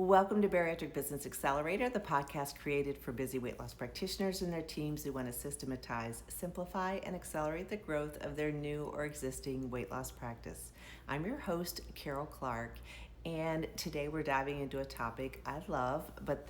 Welcome to Bariatric Business Accelerator, the podcast created for busy weight loss practitioners and their teams who want to systematize, simplify, and accelerate the growth of their new or existing weight loss practice. I'm your host, Karol Clark, and today we're diving into a topic I love, but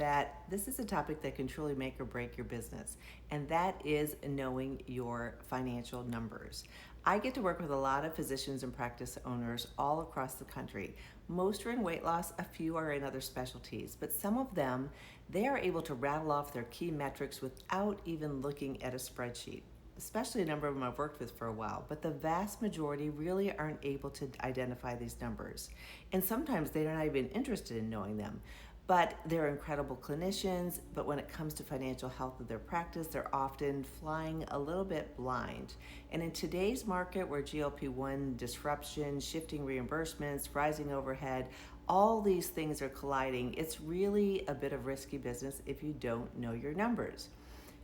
this is a topic that can truly make or break your business, and that is knowing your financial numbers. I get to work with a lot of physicians and practice owners all across the country. Most are in weight loss, a few are in other specialties, but some of them, they are able to rattle off their key metrics without even looking at a spreadsheet, especially a number of them I've worked with for a while, but the vast majority really aren't able to identify these numbers. And sometimes they're not even interested in knowing them. But they're incredible clinicians, but when it comes to financial health of their practice, they're often flying a little bit blind. And in today's market where GLP-1 disruption, shifting reimbursements, rising overhead, all these things are colliding, it's really a bit of risky business if you don't know your numbers.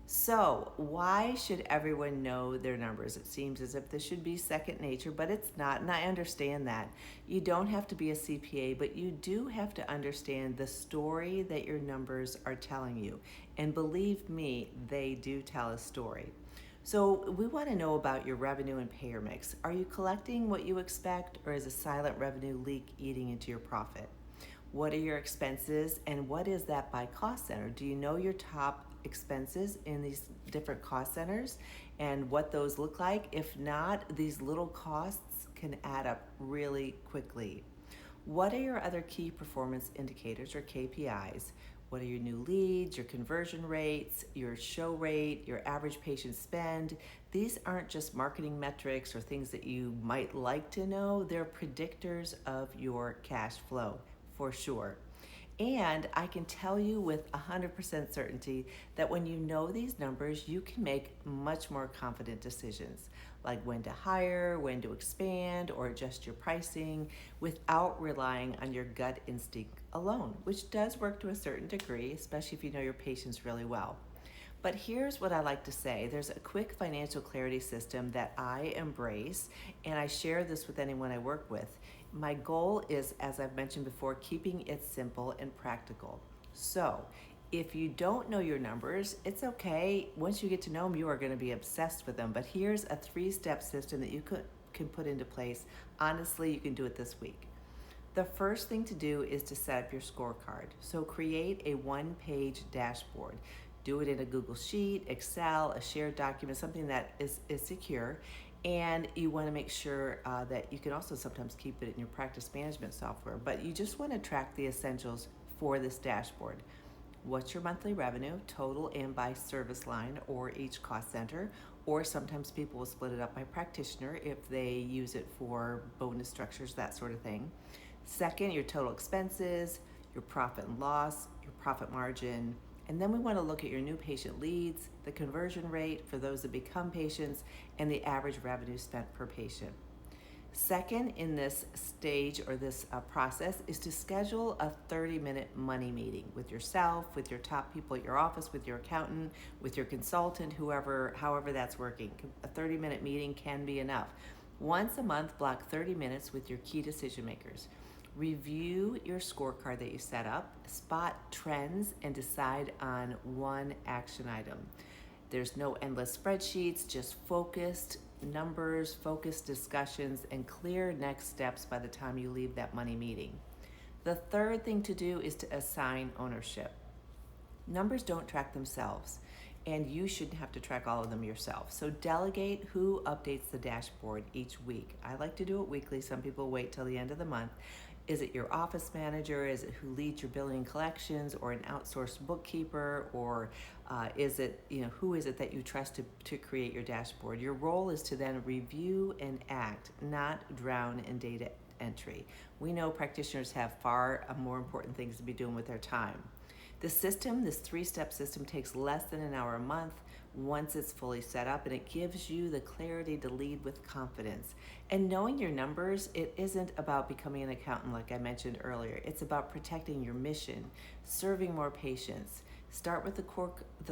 So why should everyone know their numbers? It seems as if this should be second nature, but it's not, and I understand that. You don't have to be a CPA, but you do have to understand the story that your numbers are telling you. And believe me, they do tell a story. So we want to know about your revenue and payer mix. Are you collecting what you expect, or is a silent revenue leak eating into your profit? What are your expenses, and what is that by cost center? Do you know your top expenses in these different cost centers and what those look like? If not, these little costs can add up really quickly. What are your other key performance indicators or KPIs? What are your new leads, your conversion rates, your show rate, your average patient spend? These aren't just marketing metrics or things that you might like to know. They're predictors of your cash flow for sure. And I can tell you with 100% certainty that when you know these numbers, you can make much more confident decisions, like when to hire, when to expand, or adjust your pricing without relying on your gut instinct alone, which does work to a certain degree, especially if you know your patients really well. But here's what I like to say. There's a quick financial clarity system that I embrace, and I share this with anyone I work with. My goal is, as I've mentioned before, keeping it simple and practical. So if you don't know your numbers, it's okay. Once you get to know them, you are going to be obsessed with them. But here's a 3-step system that you can put into place. Honestly, you can do it this week. The first thing to do is to set up your scorecard. So create a 1-page dashboard. Do it in a Google Sheet, Excel, a shared document, something that is secure. And you want to make sure that you can also sometimes keep it in your practice management software, but you just want to track the essentials for this dashboard. What's your monthly revenue, total and by service line or each cost center, or sometimes people will split it up by practitioner if they use it for bonus structures, that sort of thing. Second, your total expenses, your profit and loss, your profit margin. And then we want to look at your new patient leads, the conversion rate for those that become patients, and the average revenue spent per patient. Second, in this stage or this process is to schedule a 30-minute money meeting with yourself, with your top people at your office, with your accountant, with your consultant, however that's working. A 30-minute meeting can be enough. Once a month, block 30 minutes with your key decision makers. Review your scorecard that you set up, spot trends, and decide on one action item. There's no endless spreadsheets, just focused numbers, focused discussions, and clear next steps by the time you leave that money meeting. The third thing to do is to assign ownership. Numbers don't track themselves, and you shouldn't have to track all of them yourself. So delegate who updates the dashboard each week. I like to do it weekly. Some people wait till the end of the month. Is it your office manager? Is it who leads your billing and collections, or an outsourced bookkeeper? Or is it, who is it that you trust to create your dashboard? Your role is to then review and act, not drown in data entry. We know practitioners have far more important things to be doing with their time. The system, this 3-step system, takes less than an hour a month once it's fully set up, and it gives you the clarity to lead with confidence. And knowing your numbers, it isn't about becoming an accountant like I mentioned earlier. It's about protecting your mission, serving more patients. Start with the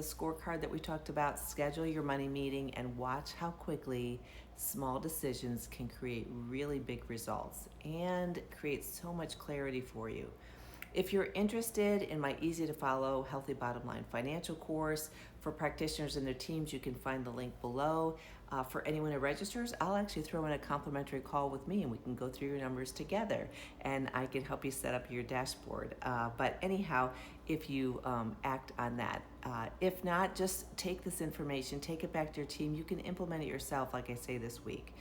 scorecard that we talked about, schedule your money meeting, and watch how quickly small decisions can create really big results and create so much clarity for you. If you're interested in my easy to follow Healthy Bottom Line Financial course for practitioners and their teams, you can find the link below. For anyone who registers, I'll actually throw in a complimentary call with me and we can go through your numbers together and I can help you set up your dashboard. But anyhow, if you act on that. If not, just take this information, take it back to your team. You can implement it yourself, like I say this week.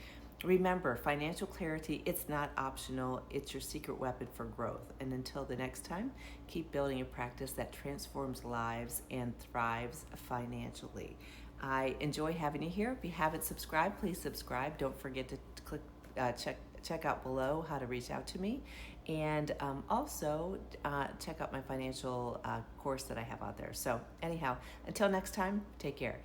Remember, financial clarity, it's not optional. It's your secret weapon for growth. And until the next time, keep building a practice that transforms lives and thrives financially. I enjoy having you here. If you haven't subscribed, please subscribe. Don't forget to click, check out below how to reach out to me. And also check out my financial course that I have out there. So anyhow, until next time, take care.